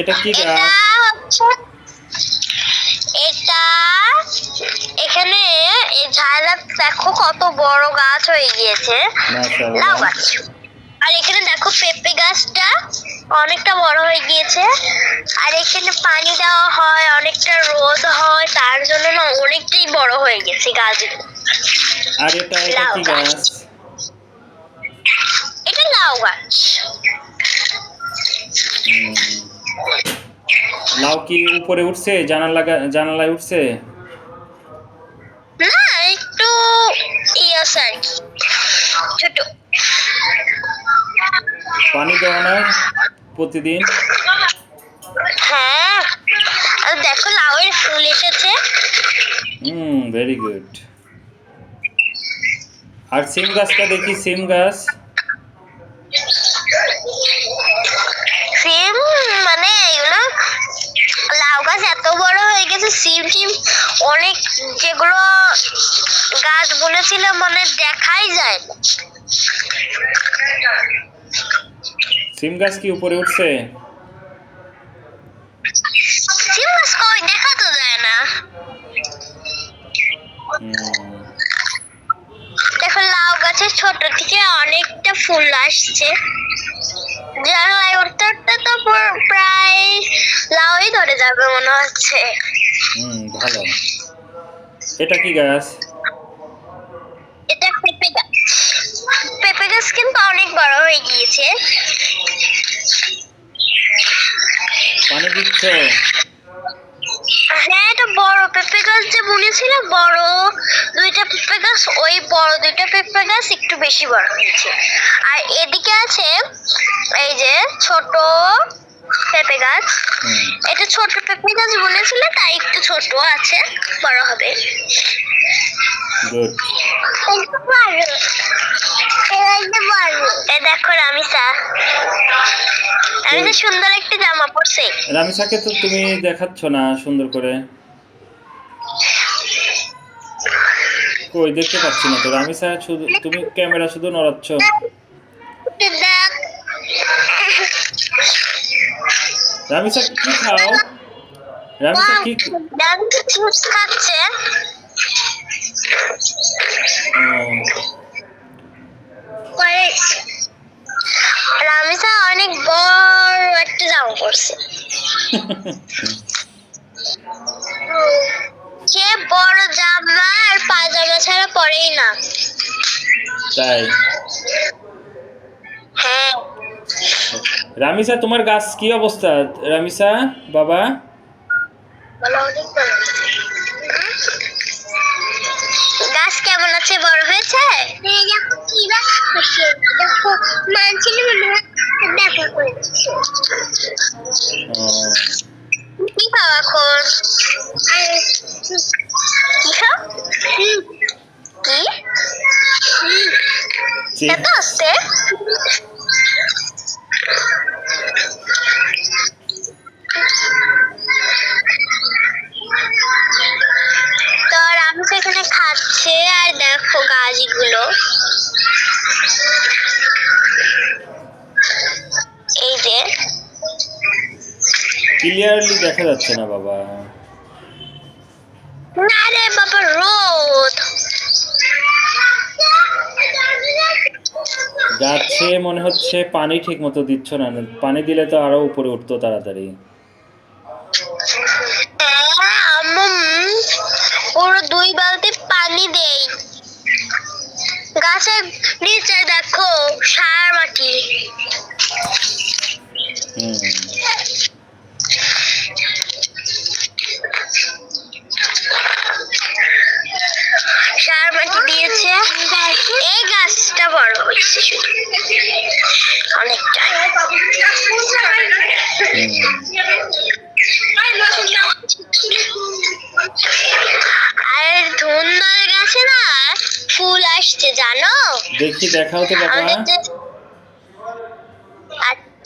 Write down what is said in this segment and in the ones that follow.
এটা কি এটা গাছ? হচ্ছে এটা এখানে এই ঝাড়টা দেখো কত বড় গাছ হয়ে গিয়েছে, লাউ মাশাআল্লাহ। গাছ। আর এখানে দেখো পেঁপে গাছটা অনেকটা বড় হয়ে গিয়েছে। আর এখানে পানি দেওয়া হয়, অনেকটা রোদ হয়, তার জন্য না অনেকটাই বড় হয়ে গেছে গাছগুলো। আর এটা লাউ কি গাছ, গাছ? এটা লাউ গাছ। হুম, লাউ কি উপরে উঠছে, জানালায় উঠছে? না, একটু ইয়াস আর কি, ছোট। পানি দেওয়া না প্রতিদিন? হ্যাঁ, আর দেখো লাউয়ের ফুল এসেছে। Very good. আর সিম গাছটা দেখি, সিম গাছ। সিম মানে এগুলো, লাউ গাছ এত বড় হয়ে গেছে, সিম টিম অনেক যেগুলো গাছ বলেছিল মানে দেখাই যায় না। সিম গাছ কি উপরে উঠছে? সিম গাছ কই, দেখা তো যায় না। হুম, দেখো লাউ গাছের ছোট থেকে অনেকটা ফুল আসছে। জানলায় উঠতে উঠতে তো প্রায় লাউই ধরে যাবে মনে হচ্ছে। ভালো। এটা কি গাছ? এটা পেঁপে গাছ। পেঁপে গাছ কিন্তু অনেক বড় হয়ে গিয়েছে। পানি দিচ্ছ? হ্যাঁ, এটা বড় পেঁপে গাছ যে বলেছিল, বড় দুইটা পেঁপে গাছ, ওই বড় দুইটা পেঁপে গাছ একটু বেশি বড় হয়েছে। আর এদিকে আছে এই যে ছোট পেঁপে গাছ। এটা ছোট পেঁপে গাছ বলেছিল, তাই একটু ছোট আছে, বড় হবে। গুড। দেখো রামিসা, রামিসা সুন্দর একটি জামা পরছে। রামিসাকে তো তুমি দেখাচ্ছ না সুন্দর করে। কই, দেখতে পাচ্ছি না তো রামিসা, শুধু তুমি ক্যামেরা শুধু নড়াচ্ছ। দেখ, রামিসা কি খাও? রামিসা কি? চিপস খাচ্ছে। রামিসা অনেক বড় একটা জামা পরছে। সে বড় জামা আর পায়জামা ছাড়া পরেই না। তাই? হ্যাঁ। রামিসা, তোমার গাছ কি অবস্থা? রামিসা বাবা, গাছ কেমন আছে, বড় হয়েছে? কি খাও এখন? কি খাও? কি এত আসতে? তো আমি সেখানে খাচ্ছে, আর দেখো গাছগুলো এই যে ক্লিয়ারলি দেখা যাচ্ছে না বাবা। না রে বাবা, রোদ। গাছে মনে হচ্ছে পানি ঠিক মতো দিচ্ছ না, পানি দিলে তো আরো উপরে উঠতো তাড়াতাড়ি। আম্মু পুরো 2 বালতি পানি দেই। গাছের নিচে দেখো সার মাটি। সার মাটি দিয়েছে, এই গাছটা বড় হয়েছে শুধু অনেকটা। আর ধুন্দর গাছে না ফুল আসছে জানো? দেখি, দেখাও তো বাবা।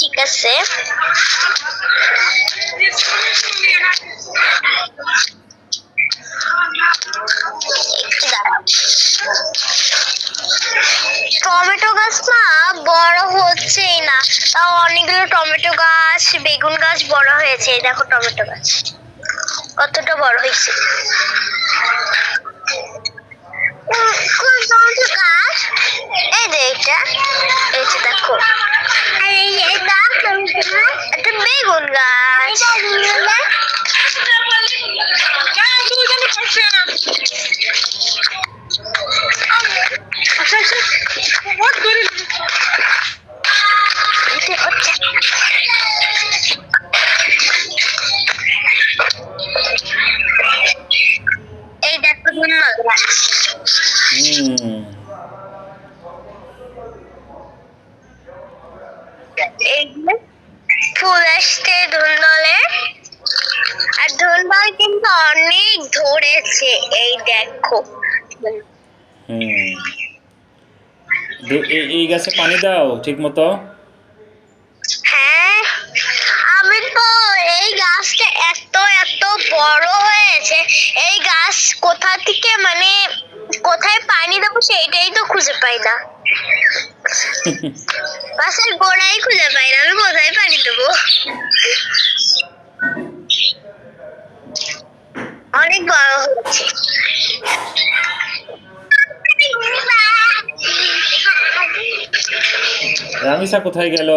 ঠিক আছে, টমেটো গাছ না বড় হচ্ছেই না, তাও অনেকগুলো টমেটো গাছ, বেগুন গাছ বড় হয়েছে, এই দেখো টমেটো গাছ কতটা বড় হয়েছে। কোন টমেটো গাছ? এই যে এটা, এই যে দেখো, এটা বেগুন গাছ। এই দেখো ধন্যবাদ গাছ। হুম। এই যে ফুল আসছে ধুন্দলে, আর ধুন্দল কিন্তু অনেক ধরেছে, এই দেখো। হুম। এই গাছে পানি দাও ঠিক মতো। হ্যাঁ, আমি তো এই গাছটা এত এত বড় হয়েছে, এই গাছ কোথা থেকে মানে কোথায় পানি দেবো সেইটাই তো খুঁজে পাই না। গাছের গোড়াই খুঁজে পাই না, আমি কোথায় পানি দেবো। অনেক বড় হয়েছে। রামিসা কোথায় গেল?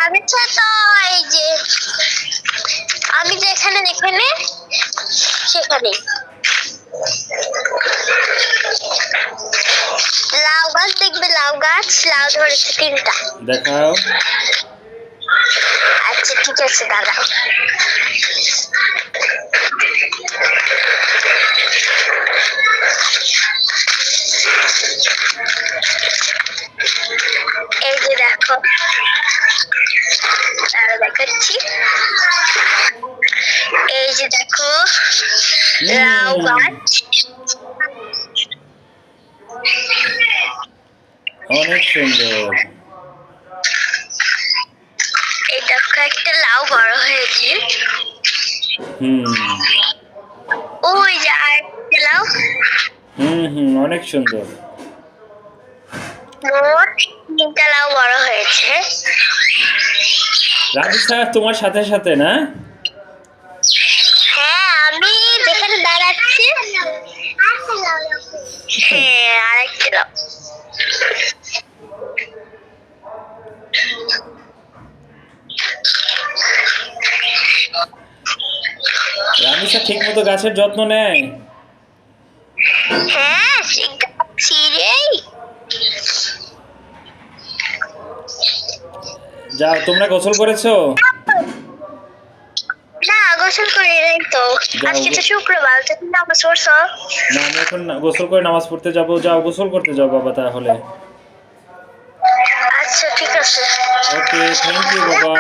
আমি তো এই যে আমি যেখানে এখানে সেখানে লাউ গাছ দেখবে, লাউ গাছ লাউ ধরেছে 3টা। দেখাও। আচ্ছা ঠিক আছে দাঁড়াও। এই যে দেখো, দাঁড়াও দেখাচ্ছি। এই যে দেখো লাউ গাছ, অনেক সুন্দর। এই দেখো একটা লাউ বড় হয়েছে। হুম। ওই যে আরেকটা লাউ। হুম, অনেক সুন্দর। মোট 3টা লাউ বড় হয়েছে। রামিসা তোমার সাথে সাথে না? হ্যাঁ, আমি যেখানে দাঁড়াচ্ছি হ্যাঁ আরেকটা লাউ। রামিসা ঠিক মতো গাছের যত্ন নেয়? হ্যাঁ, ছিঁড়েই যাও, তোমরা গোসল করেছো? না, গোসল করি নাই তো। আজকে তো শুক্রবার, তুমি নামাজ পড়ছো? না, আমি এখন গোসল করে নামাজ পড়তে যাবো। যাও গোসল করতে যাও বাবা তাহলে। আচ্ছা ঠিক আছে। ওকে, থ্যাংক ইউ বাবা।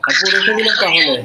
আপু রেখে দিলাম তাহলে।